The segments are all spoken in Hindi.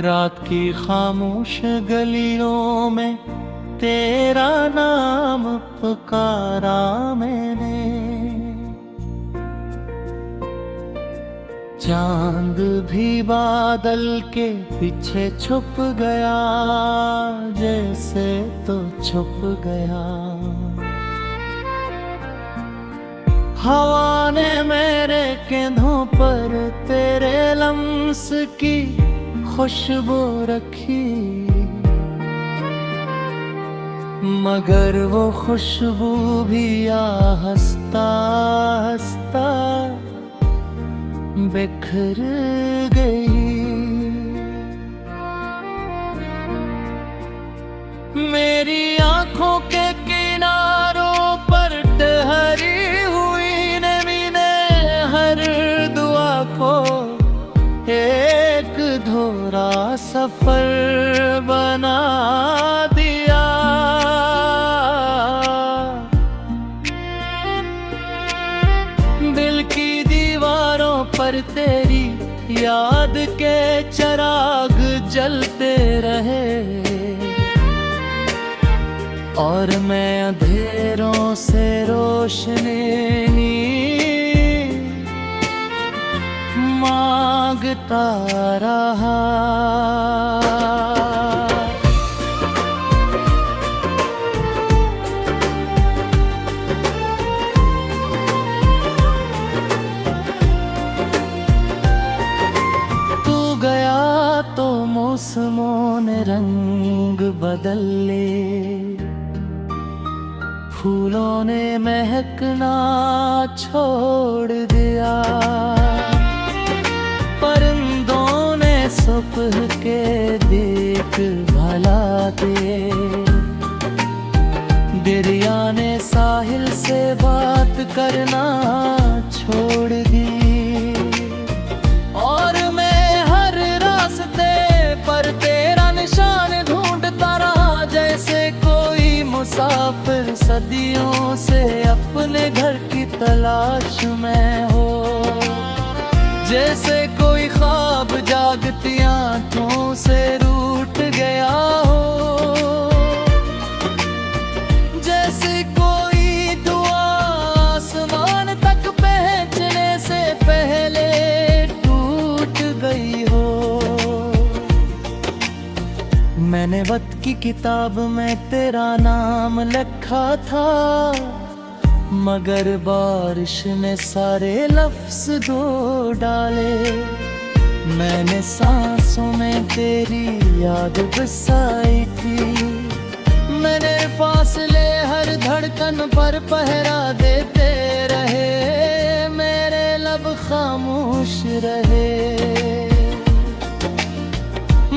रात की खामोश गलियों में तेरा नाम पुकारा मैंने, चांद भी बादल के पीछे छुप गया, जैसे तो छुप गया। हवा ने मेरे कंधों पर तेरे लम्स की खुशबू रखी, मगर वो खुशबू भी आहिस्ता आहिस्ता बिखर गई। मेरी आंखों के किनारों पर ठहरी हुई नमी ने हर दुआ को एक धोरा सफर बना दिया। दिल की दीवारों पर तेरी याद के चिराग जलते रहे, और मैं अंधेरों से रोशनी मांगता रहा। तू गया तो मौसमों ने रंग बदल ले, फूलों ने महकना छोड़ दिया, परिंदों ने सुबह के देख भला दे, दरिया ने साहिल से बात करना छोड़ दी, और मैं हर रास्ते पर तेरा निशान ढूंढता रहा, जैसे कोई मुसाफिर सदियों से अपने घर की तलाश में हो, जैसे कोई ख्वाब जागती आंखों से रूठ गया हो, जैसे कोई दुआ आसमान तक पहुंचने से पहले टूट गई हो। मैंने वक्त की किताब में तेरा नाम लिखा था, मगर बारिश ने सारे लफ्ज धो डाले। मैंने सांसों में तेरी याद बसाई थी, मैंने फासले हर धड़कन पर पहरा देते रहे, मेरे लब खामोश रहे,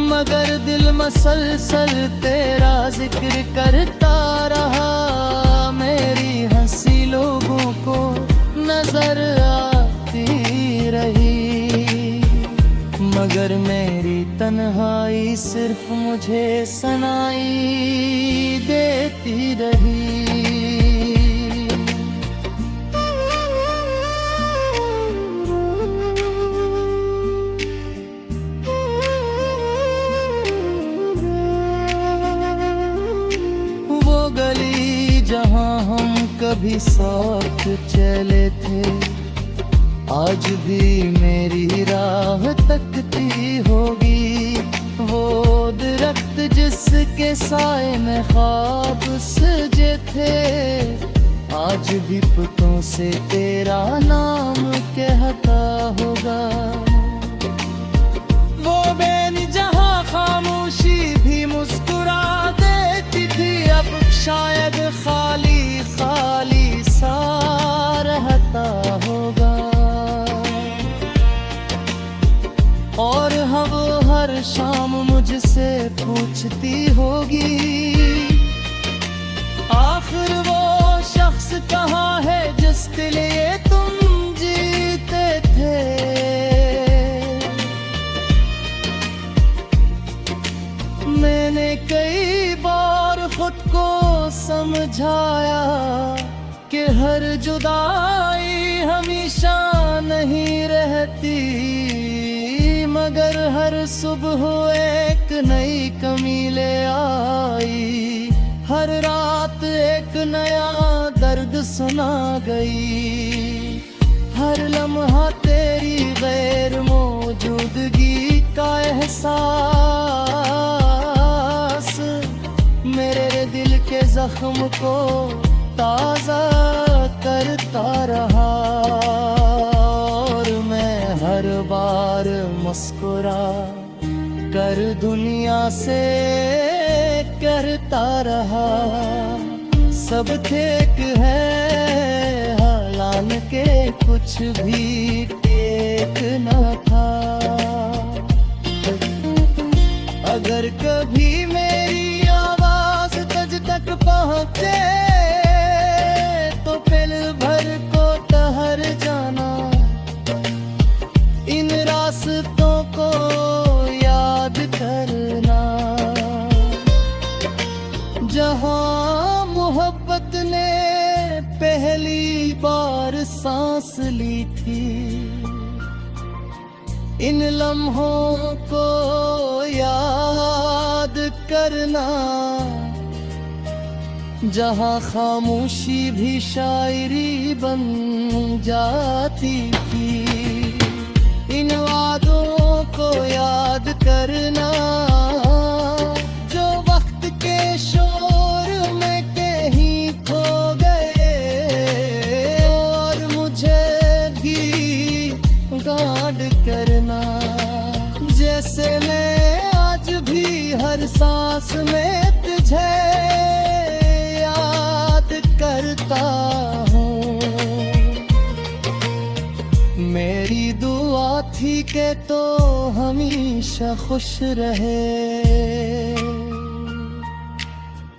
मगर दिल मसलसल तेरा जिक्र करता रहा। मेरी हंसी लोगों को नजर आती रही, मगर मेरी तन्हाई सिर्फ मुझे सुनाई देती रही। गली जहां हम कभी साथ चले थे, आज भी मेरी राह तकती होगी। वो दरख्त जिसके साए में ख्वाब सजे थे, आज भी पुतों से तेरा नाम कहता होगा। वो बेनी जहां खामोशी भी मुस्कुरा देती थी, अब शायद खाली खाली सा रहता होगा, और वो हर शाम मुझसे पूछती होगी, आखिर वो शख्स कहाँ है जिसके लिए तुम जीते थे। मैंने कई बार खुद को समझाया कि हर जुदाई हमेशा नहीं रहती, मगर हर सुबह एक नई कमी ले आई। हर रात एक नया दर्द सुना गई। हर लम्हा तेरी गैर मौजूदगी का एहसास मेरे दिल के जख्म को ताज़ा करता रहा। और मैं हर बार मुस्कुरा कर दुनिया से करता रहा, सब ठीक है हालांकि कुछ भी ठीक न था। अगर कभी मेरी आवाज तुझ तक पहुंचे तो पल भर को ठहर जाना। इन रास्तों को याद करना जहां मोहब्बत ने पहली बार सांस ली थी। इन लम्हों को याद करना जहां खामोशी भी शायरी बन जाती थी। इन वादों को याद करना जो वक्त के शोर में कहीं खो गए, और मुझे भी गार्ड करना जैसे मैं आज भी हर सांस में तुझे याद करता हूँ। मेरी दुआ थी कि तो हमेशा खुश रहे,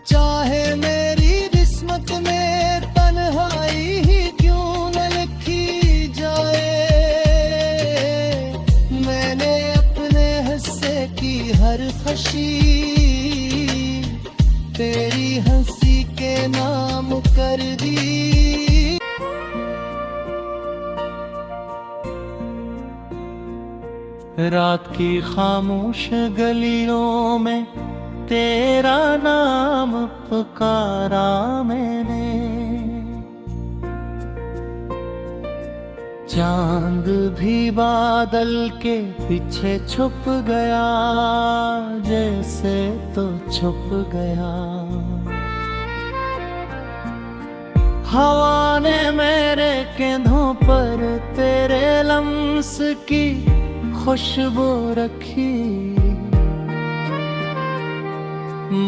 चाहे मेरी किस्मत में तन्हाई ही क्यों न लिखी जाए। मैंने अपने हिस्से की हर खुशी तेरी हंसी के नाम कर दी। रात की खामोश गलियों में तेरा नाम पुकारा मैंने। चांद भी बादल के पीछे छुप गया जैसे तो छुप गया। हवा ने मेरे कंधों पर तेरे लम्स की खुशबू रखी,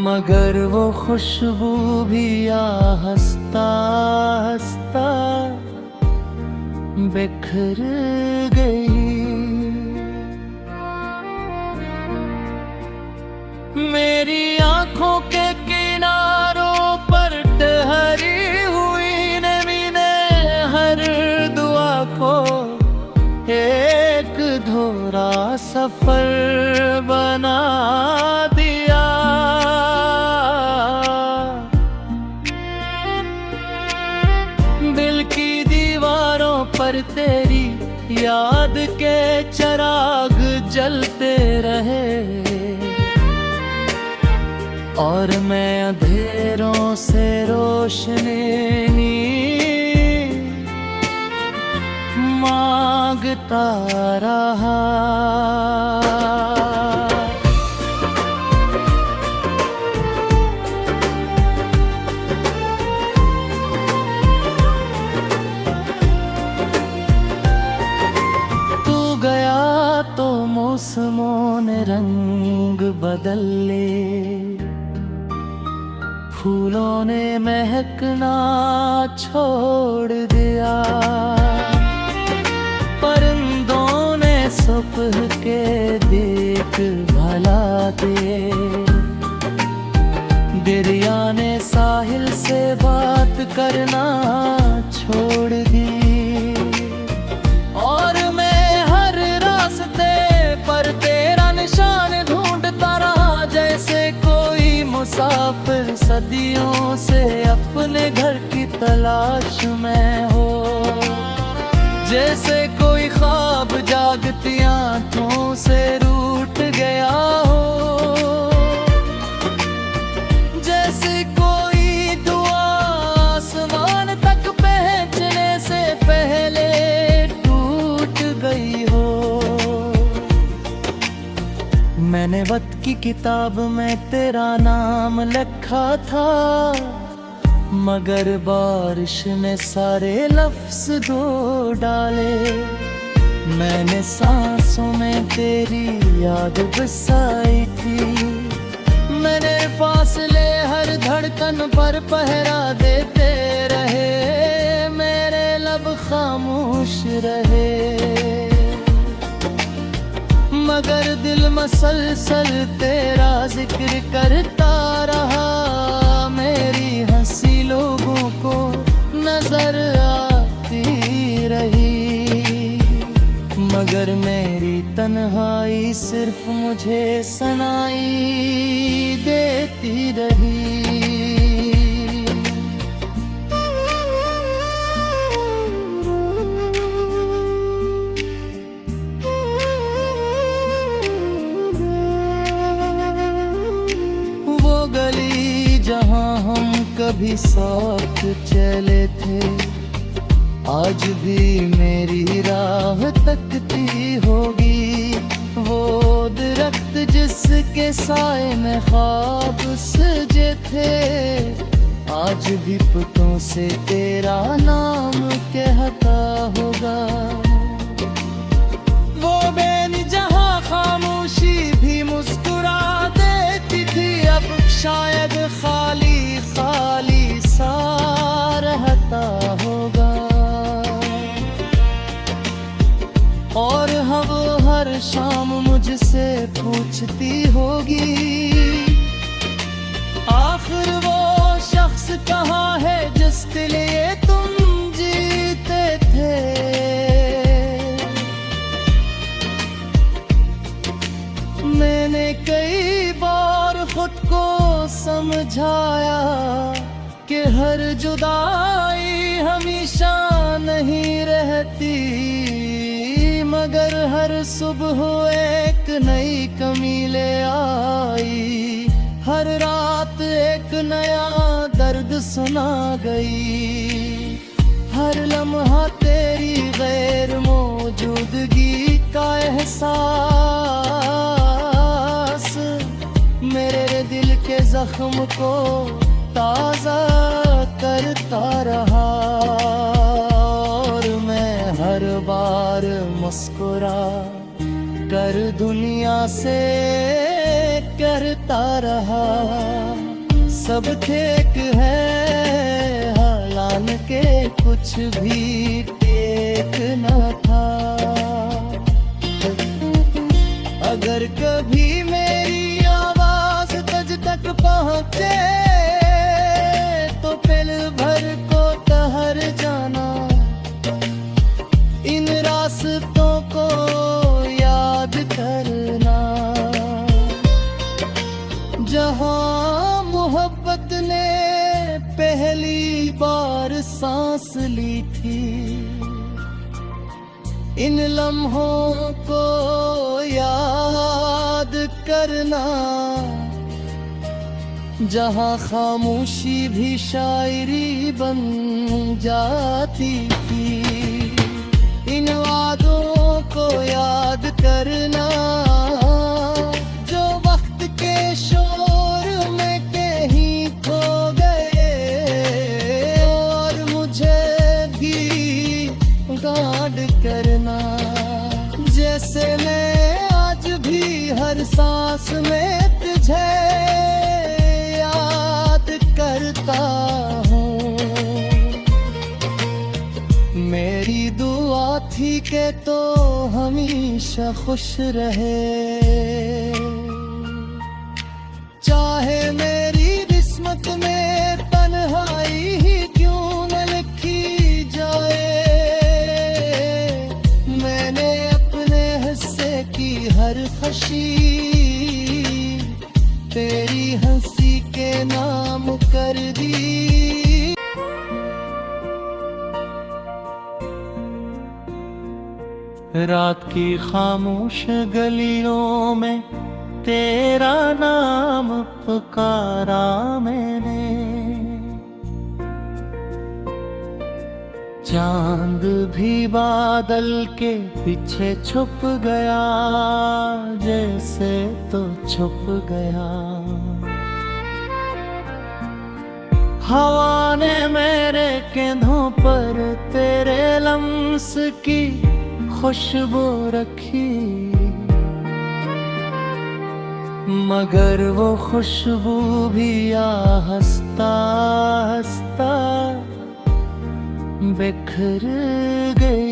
मगर वो खुशबू भी हंसता हंसता बिखर गई। मेरी आंखों के किनारों पर ठहरी हुई नमी ने हर दुआ को एक धोरा सफर बना दिया। दिल की दीवारों पर तेरी याद के चिराग जलते रहे, और मैं अंधेरों से रोशनी मांगता रहा। तू गया तो मौसमों ने रंग बदल ले, फूलों ने महकना छोड़ दिया, परिंदों ने सुबह के देख भला दे, दरिया ने साहिल से बात करना छोड़ दी, और मैं हर रास्ते पर तेरा निशान ढूंढता रहा, जैसे कोई मुसाफिर सदियों से अपने घर की तलाश में हो, जैसे कोई कोई ख्वाब जागती आंखों से रूठ गया हो, जैसे कोई दुआ आसमान तक पहुंचने से पहले टूट गई हो। मैंने वक्त की किताब में तेरा नाम लिखा था, मगर बारिश ने सारे लफ्ज धो डाले। मैंने सांसों में तेरी याद बसाई थी, मैंने फासले हर धड़कन पर पहरा देते रहे, मेरे लब खामोश रहे। मगर दिल मसलसल तेरा जिक्र करता रहा, मेरी हंसी लोगों को नजर आती रही, मगर मेरी तन्हाई सिर्फ मुझे सुनाई देती रही। वो गली जहां हम कभी साथ चले थे, आज भी मेरी राह तकती होगी। वो दरख्त जिसके साए में ख्वाब सजे थे, आज भी पुतों से तेरा नाम कहता होगा। वो बेनिजहाँ खामोशी भी मुस्कुरा देती थी, अब शायद खाली खाली सा रहता होगा। और वो हर शाम मुझसे पूछती होगी, आखिर वो शख्स कहाँ है जिसके लिए तुम जीते थे। मैंने कई बार खुद को समझाया कि हर जुदाई हमेशा नहीं रहती, मगर हर सुबह एक नई कमी ले आई, हर रात एक नया दर्द सुना गई। हर लम्हा तेरी गैर मौजूदगी का एहसास मेरे दिल के जख्म को ताज़ा करता रहा, और मैं हर बार मुस्कुरा कर दुनिया से करता रहा, सब ठीक है हालांकि कुछ भी ठीक न था। अगर कभी मेरी आवाज तुझ तक पहुंचे तो पल भर को ठहर जाना, इन रास्तों को याद करना, जहां मोहब्बत ने पहली बार सांस ली थी। इन लम्हों को याद करना, जहां खामोशी भी शायरी बन जाती थी। इन वादों को याद करना, जो वक्त के शोर में कहीं खो गए, और मुझे भी गार्ड करना, जैसे मैं आज भी हर सांस में तुझे याद करता हूँ। मेरी दुआ थी कि तो हमेशा खुश रहे, चाहे मेरी किस्मत में तन्हाई ही क्यों न लिखी जाए। मैंने अपने हिस्से की हर खुशी तेरी हंसी के नाम कर दी। रात की खामोश गलियों में तेरा नाम पुकारा मैंने। चांद भी बादल के पीछे छुप गया, जैसे तो छुप गया। हवा ने मेरे कंधों पर तेरे लम्स की खुशबू रखी, मगर वो खुशबू भी आहिस्ता आहिस्ता बिखर गई।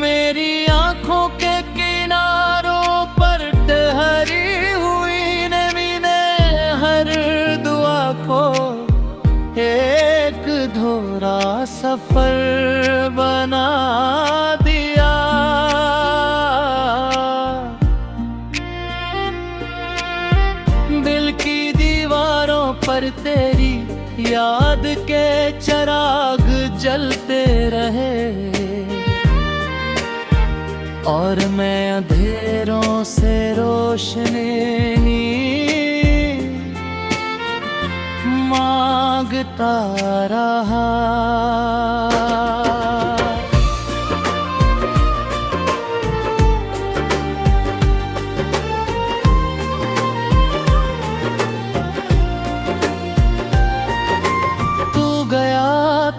मेरी आंखों के किनारों पर ठहरी हुई नमी ने हर दुआ को एक धोरा सफर बना दिया। दिल की दीवारों पर तेरी याद के चिराग जलते रहे, और मैं अंधेरों से रोशनी मांगता रहा। तू गया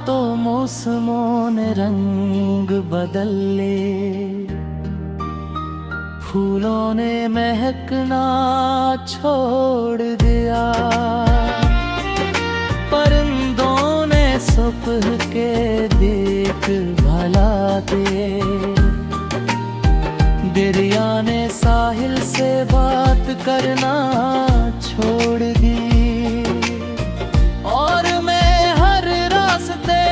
तो मौसमों ने रंग बदल ले, फूलों ने महकना छोड़ दिया, परिंदों ने सुबह के देख भला दे, दरिया ने साहिल से बात करना छोड़ दी, और मैं हर रास्ते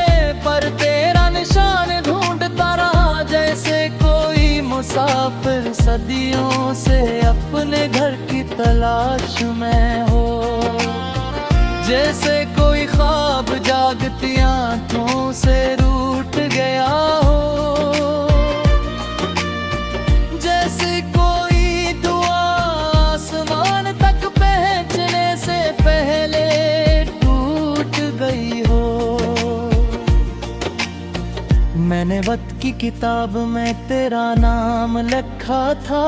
पर तेरा निशान ढूंढता रहा, जैसे कोई मुसाफिर सदियों से अपने घर की तलाश में हो, जैसे कोई ख्वाब जागती आंखों से रूठ गया हो, जैसे कोई दुआ आसमान तक पहुंचने से पहले टूट गई हो। मैंने वक्त की किताब में तेरा नाम लिखा था,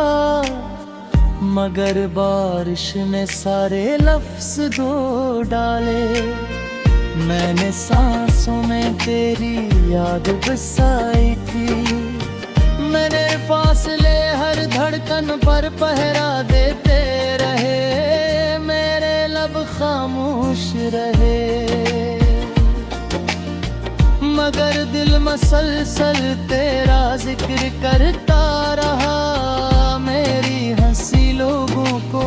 मगर बारिश ने सारे लफ्ज धो डाले। मैंने सांसों में तेरी याद बसाई थी, मैंने फासले हर धड़कन पर पहरा देते रहे, मेरे लब खामोश रहे, मगर दिल मसलसल तेरा जिक्र करता रहा। मेरी हंसी लोगों को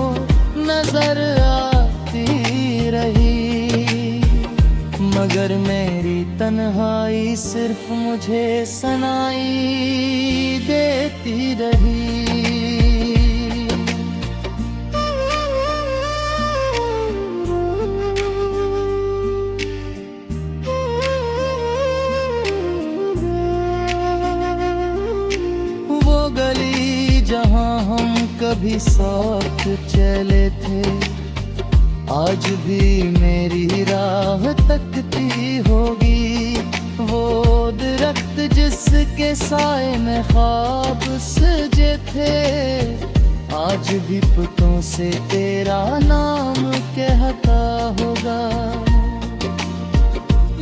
नजर आती रही, मगर मेरी तन्हाई सिर्फ मुझे सुनाई देती रही। गली जहां हम कभी साथ चले थे, आज भी मेरी राह तकती होगी। वो दरख्त जिसके साए में ख्वाब सजे थे, आज भी पुतों से तेरा नाम कहता होगा।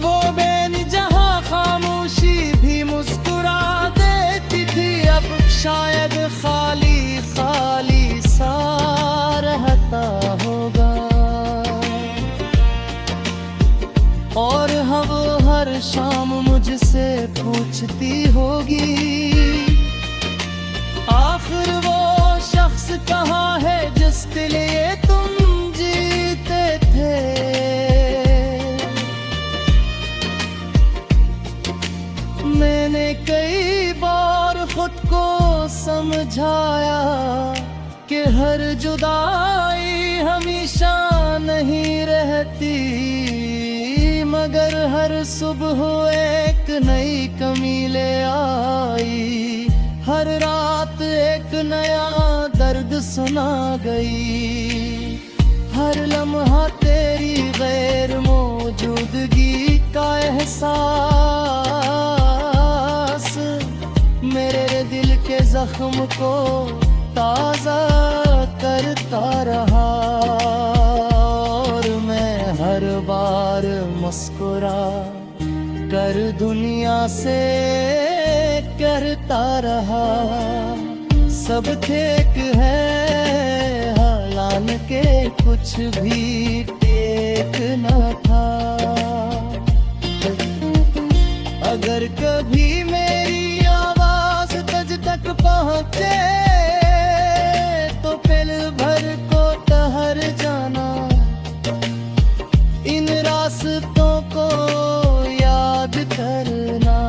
वो बेनिजहां खामोशी भी मुस्कुरा देती थी, अब शायद खाली खाली सा रहता होगा, और हर शाम मुझसे पूछती होगी, आखिर वो शख्स कहाँ है जिसके लिए तुम जीते थे। मैंने कई बार खुद को समझाया कि हर जुदाई हमेशा नहीं रहती, मगर हर सुबह एक नई कमी ले आई, हर रात एक नया दर्द सुना गई। हर लम्हा तेरी गैर मौजूदगी का एहसास मेरे दिल के जख्म को ताज़ा करता रहा। और मैं हर बार मुस्कुरा कर दुनिया से करता रहा, सब ठीक है हालांकि कुछ भी ठीक न था। अगर कभी मेरी आवाज तुझ तक पहुंचे तो पल भर को ठहर जाना, इन रास्तों को याद करना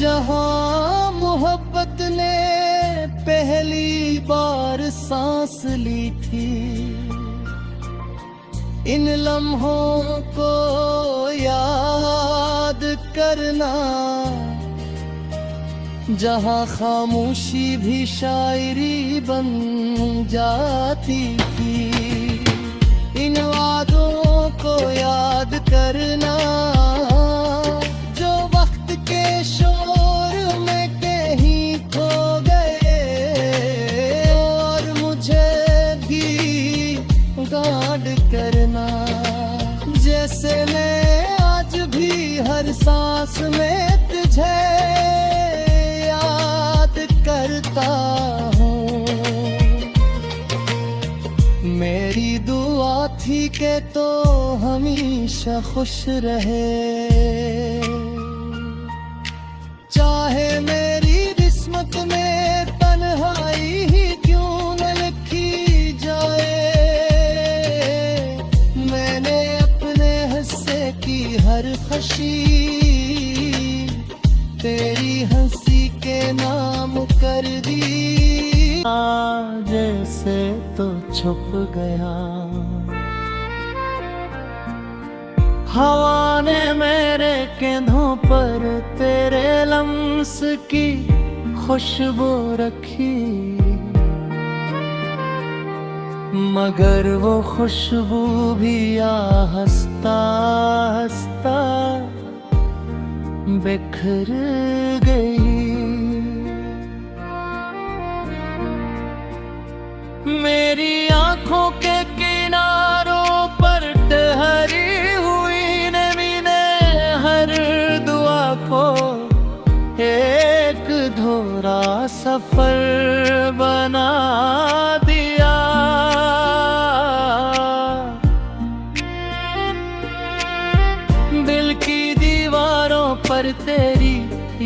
जहां मोहब्बत ने पहली बार सांस ली थी। इन लम्हों को याद करना जहां खामोशी भी शायरी बन जाती थी। इन वादों को याद करना जो वक्त के शोर में कहीं खो गए, और मुझे भी गार्ड करना जैसे मैं आज भी हर सांस में तुझे याद करता हूँ। मेरी दुआ थी कि तो हमेशा खुश रहे, चाहे मेरी किस्मत में तन्हाई ही क्यों न लिखी जाए। मैंने अपने हिस्से की हर खुशी तेरी हंसी के नाम कर दी। जैसे तो छुप गया, हवा ने मेरे कंधों पर तेरे लम्स की खुशबू रखी, मगर वो खुशबू भी आहिस्ता आहिस्ता बिखर गई। मेरी आंखों के किनारों पर ठहरी हुई नमी ने हर दुआ को एक धोरा सफर बना दिया। दिल की दीवारों पर तेरी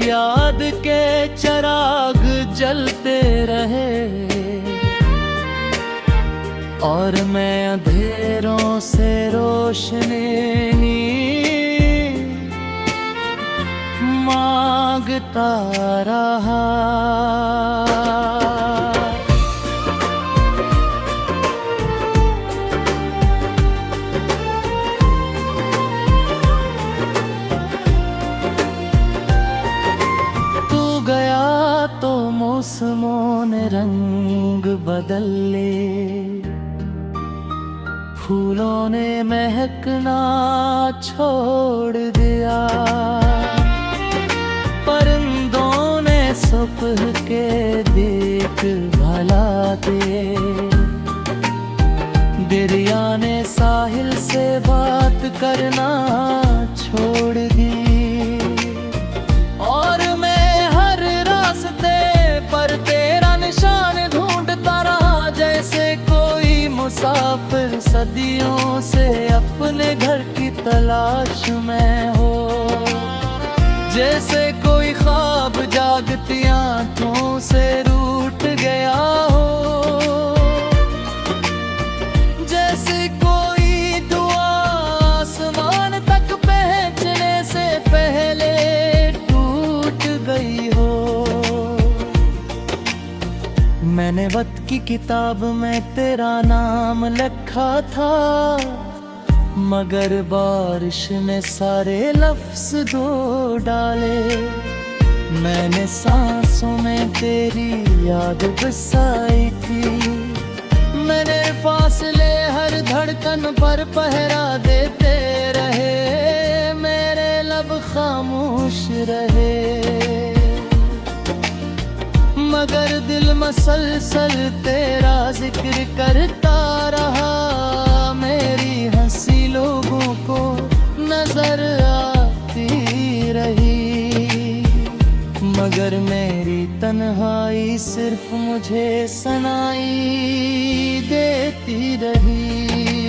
याद के चिराग जलते रहे, और मैं अंधेरों से रोशनी मांगता रहा। तू गया तो मौसमों ने रंग बदल ले, फूलों ने महकना छोड़ दिया, परिंदों ने सुबह के देख भला दे, दरिया ने साहिल से बात करना छोड़ दी, और मैं हर रास्ते पर तेरा निशान ढूंढता रहा, जैसे कोई मुसाफिर सदियों से अपने घर की तलाश में हो, जैसे कोई ख्वाब जागती आंखों से रूठ गया हो, जैसे कोई दुआ आसमान तक पहुंचने से पहले टूट गई हो। मैंने वक्त की किताब में तेरा नाम लिखा था, मगर बारिश ने सारे लफ्ज धो डाले। मैंने सांसों में तेरी याद बसाई थी। मैंने फासले हर धड़कन पर पहरा देते रहे, मेरे लब खामोश रहे। मगर दिल मसलसल तेरा जिक्र करता रहा। मेरी हंसी लोगों को नजर आती रही, मगर मेरी तन्हाई सिर्फ मुझे सुनाई देती रही।